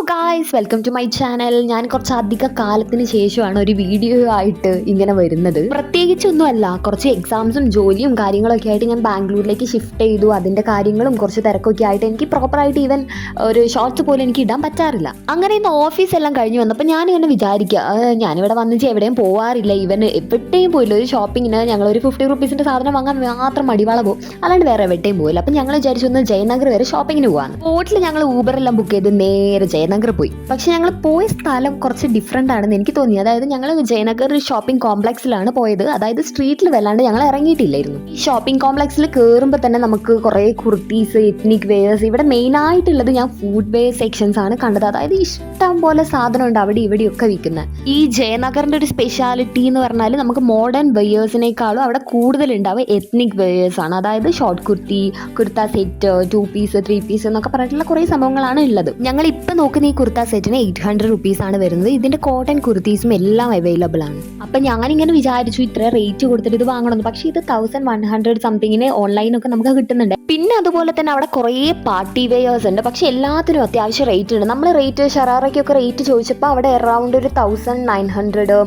Guys, welcome to my channel. ഞാൻ കുറച്ച് അധിക കാലത്തിന് ശേഷമാണ് ഒരു വീഡിയോ ആയിട്ട് ഇങ്ങനെ വരുന്നത്. പ്രത്യേകിച്ചൊന്നുമല്ല, കുറച്ച് എക്സാംസും ജോലിയും കാര്യങ്ങളൊക്കെ ആയിട്ട് ഞാൻ ബാംഗ്ലൂരിലേക്ക് ഷിഫ്റ്റ് ചെയ്തു. അതിൻ്റെ കാര്യങ്ങളും കുറച്ച് തിരക്കൊക്കെ ആയിട്ട് എനിക്ക് പ്രോപ്പറായിട്ട് ഈവൻ ഒരു ഷോർട്സ് പോലും എനിക്ക് ഇടാൻ പറ്റാറില്ല. അങ്ങനെ ഇന്ന് ഓഫീസെല്ലാം കഴിഞ്ഞ് വന്നപ്പോൾ ഞാനിങ്ങനെ വിചാരിക്കുക, ഞാനിവിടെ വന്നിച്ച് എവിടെയും പോകാറില്ല, ഈവൻ എവിടെയും പോയില്ല. ഒരു ഷോപ്പിങ്ങിന് ഞങ്ങളൊരു 50 റുപ്പീസിൻ്റെ സാധനം വാങ്ങാൻ മാത്രം മടിവാള പോകും, അല്ലാണ്ട് വേറെ എവിടെയും പോയില്ല. അപ്പം ഞങ്ങൾ വിചാരിച്ചു ഒന്ന് ജയനഗർ വരെ ഷോപ്പിങ്ങിന് പോകാൻ. ബോട്ടിൽ ഞങ്ങൾ ഊബറെല്ലാം ബുക്ക് ചെയ്ത് നേരെ ജയനഗർ പോയി. പക്ഷെ ഞങ്ങൾ പോയ സ്ഥലം കുറച്ച് ഡിഫറെൻ്റ് ആണെന്ന് എനിക്ക് തോന്നി. അതായത് ഞങ്ങൾ ജയനഗർ ഷോപ്പിംഗ് കോംപ്ലക്സിലാണ് പോയത്. അതായത് സ്ട്രീറ്റിൽ വല്ലാണ്ട് ഞങ്ങൾ ഇറങ്ങിയിട്ടില്ലായിരുന്നു. ഈ ഷോപ്പിംഗ് കോംപ്ലക്സിൽ കയറുമ്പോൾ തന്നെ നമുക്ക് കുറേ കുർത്തീസ്, എത്നിക് വെയേഴ്സ്, ഇവിടെ മെയിനായിട്ടുള്ളത് ഞാൻ ഫുഡ് വെയർ സെക്ഷൻസ് ആണ് കണ്ടത്. അതായത് ഇഷ്ടം പോലെ സാധനം ഉണ്ട് അവിടെ ഇവിടെയൊക്കെ വിൽക്കുന്നത്. ഈ ജയനഗറിൻ്റെ ഒരു സ്പെഷ്യാലിറ്റി എന്ന് പറഞ്ഞാൽ നമുക്ക് മോഡേൺ വെയേഴ്സിനേക്കാളും അവിടെ കൂടുതലുണ്ടാവുക എത്നിക് വെയേഴ്സ് ആണ്. അതായത് short kurti, kurta set, 2 piece 3 piece എന്നൊക്കെ പറഞ്ഞിട്ടുള്ള കുറേ സംഭവങ്ങളാണ് ഉള്ളത്. ഞങ്ങൾ ഇപ്പം നോക്കുന്ന ഈ കുർത്ത സെറ്റിന് 800 റുപ്പീസ് ആണ് വരുന്നത്. ഇതിന്റെ കോട്ടൺ കുർത്തീസും എല്ലാം അവൈലബിൾ ആണ്. അപ്പം ഞാനിങ്ങനെ വിചാരിച്ചു ഇത്ര റേറ്റ് കൊടുത്തിട്ട് ഇത് വാങ്ങണമെന്ന്. പക്ഷേ ഇത് 1100 സംതിങ്ങിന് ഓൺലൈനൊക്കെ നമുക്ക് കിട്ടുന്നുണ്ട്. പിന്നെ അതുപോലെ തന്നെ അവിടെ കുറേ പാർട്ടി വെയേഴ്സ് ഉണ്ട്. പക്ഷെ എല്ലാത്തിനും അത്യാവശ്യം റേറ്റ് ഉണ്ട്. നമ്മൾ റേറ്റ് ഷറാറയ്ക്കൊക്കെ റേറ്റ് ചോദിച്ചപ്പോൾ അവിടെ അറൗണ്ട് ഒരു 1900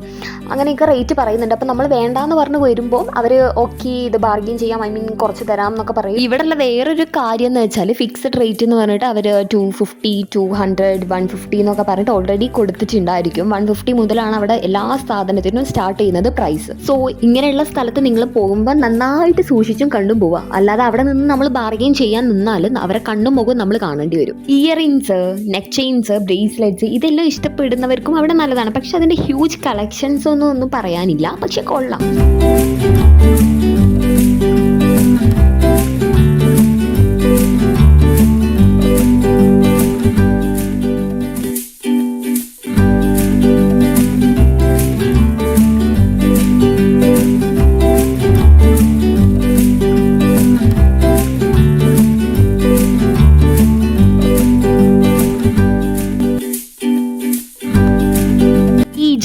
അങ്ങനെയൊക്കെ റേറ്റ് പറയുന്നുണ്ട്. അപ്പം നമ്മൾ വേണ്ടാന്ന് പറഞ്ഞ് വരുമ്പോൾ അവർ ഓക്കെ ഇത് ബാർഗെയിൻ ചെയ്യാം, കുറച്ച് തരാം എന്നൊക്കെ പറയും. ഇവിടെയുള്ള വേറൊരു കാര്യം എന്ന് വെച്ചാൽ ഫിക്സഡ് റേറ്റ് എന്ന് പറഞ്ഞിട്ട് അവർ 250, 200, 150 എന്നൊക്കെ പറഞ്ഞിട്ട് ഓൾറെഡി കൊടുത്തിട്ടുണ്ടായിരിക്കും. 150 മുതലാണ് അവിടെ എല്ലാ സാധനത്തിനും സ്റ്റാർട്ട് ചെയ്യുന്നത് പ്രൈസ്. സോ ഇങ്ങനെയുള്ള സ്ഥലത്ത് നിങ്ങൾ പോകുമ്പോൾ നന്നായിട്ട് സൂക്ഷിച്ചും കണ്ടും പോവുക. അല്ലാതെ അവിടെ നിന്ന് നമ്മൾ ബാർഗെയിൻ ചെയ്യാൻ നിന്നാൽ അവരെ കണ്ണും മുഖവും നമ്മൾ കാണേണ്ടി വരും. ഇയറിങ്സ്, നെക്ക് ചെയിൻസ്, ബ്രേസ്ലെറ്റ്സ് ഇതെല്ലാം ഇഷ്ടപ്പെടുന്നവർക്കും അവിടെ നല്ലതാണ്. പക്ഷെ അതിൻ്റെ ഹ്യൂജ് കളക്ഷൻസ് ഒന്നും പറയാനില്ല, പക്ഷെ കൊള്ളാം.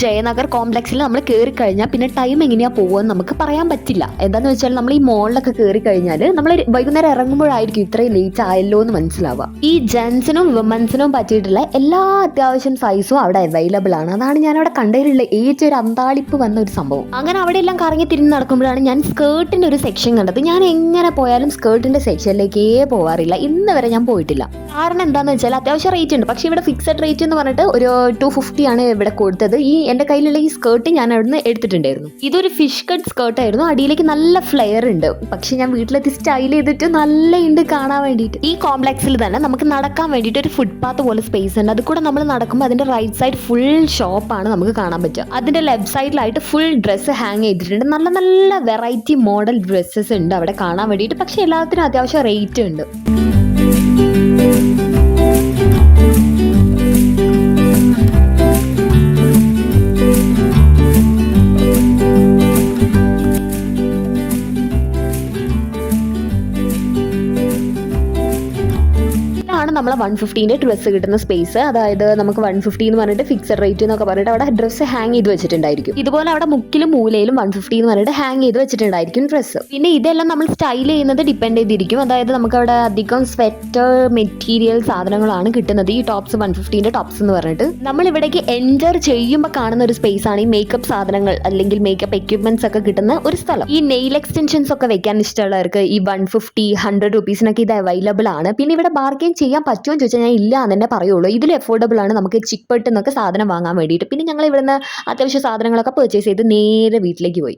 ജയനഗർ കോംപ്ലക്സിൽ നമ്മൾ കയറി കഴിഞ്ഞാൽ പിന്നെ ടൈം എങ്ങനെയാണ് പോകുമെന്ന് നമുക്ക് പറയാൻ പറ്റില്ല. എന്താണെന്ന് വെച്ചാൽ നമ്മൾ ഈ മോളിലൊക്കെ കയറി കഴിഞ്ഞാൽ നമ്മൾ വൈകുന്നേരം ഇറങ്ങുമ്പോഴായിരിക്കും ഇത്രയും ലേറ്റ് ആയല്ലോ എന്ന് മനസ്സിലാവുക. ഈ ജെൻസിനും വിമൻസിനും പറ്റിയിട്ടുള്ള എല്ലാ അത്യാവശ്യം സൈസും അവിടെ അവൈലബിൾ ആണ്. അതാണ് ഞാൻ അവിടെ കണ്ടതിലുള്ള ഏറ്റവും ഒരു അന്താളിപ്പ് വന്ന ഒരു സംഭവം. അങ്ങനെ അവിടെ എല്ലാം കറങ്ങി തിരിഞ്ഞ് നടക്കുമ്പോഴാണ് ഞാൻ സ്കേർട്ടിൻ്റെ ഒരു സെക്ഷൻ കണ്ടത്. ഞാൻ എങ്ങനെ പോയാലും സ്കേർട്ടിൻ്റെ സെക്ഷനിലേക്കേ പോകാറില്ല, ഇന്ന് വരെ ഞാൻ പോയിട്ടില്ല. കാരണം എന്താണെന്ന് വെച്ചാൽ അത്യാവശ്യം റേറ്റ് ഉണ്ട്. പക്ഷേ ഇവിടെ ഫിക്സഡ് റേറ്റ് എന്ന് പറഞ്ഞിട്ട് ഒരു 250 ആണ് ഇവിടെ കൊടുത്തത്. ഈ എൻ്റെ കയ്യിലുള്ള ഈ സ്കേർട്ട് ഞാൻ അവിടുന്ന് എടുത്തിട്ടുണ്ടായിരുന്നു. ഇതൊരു ഫിഷ് കട്ട് സ്കേർട്ടായിരുന്നു. അടിയിലേക്ക് നല്ല ഫ്ലെയർ ഉണ്ട്. പക്ഷെ ഞാൻ വീട്ടിലെത്തി സ്റ്റൈൽ ചെയ്തിട്ട് നല്ല ഉണ്ട് കാണാൻ വേണ്ടിയിട്ട്. ഈ കോംപ്ലക്സിൽ തന്നെ നമുക്ക് നടക്കാൻ വേണ്ടിയിട്ട് ഒരു ഫുട്പാത്ത് പോലെ സ്പേസ് ഉണ്ട്. അത് കൂടെ നമ്മൾ നടക്കുമ്പോൾ അതിന്റെ റൈറ്റ് സൈഡ് ഫുൾ ഷോപ്പാണ് നമുക്ക് കാണാൻ പറ്റുക. അതിന്റെ ലെഫ്റ്റ് സൈഡിലായിട്ട് ഫുൾ ഡ്രസ്സ് ഹാങ് ചെയ്തിട്ടുണ്ട്. നല്ല നല്ല വെറൈറ്റി മോഡൽ ഡ്രസ്സസ് ഉണ്ട് അവിടെ കാണാൻ വേണ്ടിയിട്ട്. പക്ഷെ എല്ലാത്തിനും അത്യാവശ്യം റേറ്റ് ഉണ്ട്. നമ്മളെ 150 ഡ്രസ്സ് കിട്ടുന്ന സ്പേസ്. അതായത് നമുക്ക് 150 എന്ന് പറഞ്ഞിട്ട് ഫിക്സഡ് റേറ്റ് എന്നൊക്കെ പറഞ്ഞിട്ട് അവിടെ ഡ്രസ്സ് ഹാങ് ചെയ്ത് വെച്ചിട്ടുണ്ടായിരിക്കും. ഇതുപോലെ അവിടെ മുക്കിലും മൂലയിലും 150 എന്ന് പറഞ്ഞിട്ട് ഹാങ് ചെയ്ത് വെച്ചിട്ടുണ്ടായിരിക്കും ഡ്രസ്സ്. പിന്നെ ഇതെല്ലാം നമ്മൾ സ്റ്റൈൽ ചെയ്യുന്നത് ഡിപ്പെൻഡ് ചെയ്തിരിക്കും. അതായത് നമുക്ക് അവിടെ അധികം സ്വെറ്റർ മെറ്റീരിയൽ സാധനങ്ങളാണ് കിട്ടുന്നത്. ഈ ടോപ്സ് 150 ടോപ്സ് എന്ന് പറഞ്ഞിട്ട് നമ്മൾ ഇവിടേക്ക് എൻറ്റർ ചെയ്യുമ്പോൾ കാണുന്ന ഒരു സ്പേസ് ആണ് ഈ മേക്കപ്പ് സാധനങ്ങൾ അല്ലെങ്കിൽ മേക്കപ്പ് എക്യുപ്മെന്റ്സ് ഒക്കെ കിട്ടുന്ന ഒരു സ്ഥലം. ഈ നെയിൽ എക്സ്റ്റൻഷൻസ് ഒക്കെ വെക്കാൻ ഇഷ്ടമുള്ളവർക്ക് ഈ 150, 100 റുപ്പീസിനൊക്കെ ഇത് അവൈലബിൾ ആണ്. പിന്നെ ഇവിടെ ബാർഗെയിൻ ചെയ്യാൻ പറ്റുമോ എന്ന് ചോദിച്ചാൽ ഞാൻ ഇല്ല എന്ന് തന്നെ പറയുള്ളൂ. ഇതിൽ അഫോർഡബിൾ ആണ് നമുക്ക് ചിക്ക് പെട്ടെന്നൊക്കെ സാധനം വാങ്ങാൻ വേണ്ടിയിട്ട്. പിന്നെ ഞങ്ങൾ ഇവിടുന്ന് അത്യാവശ്യ സാധനങ്ങളൊക്കെ പർച്ചേസ് ചെയ്ത് നേരെ വീട്ടിലേക്ക് പോയി.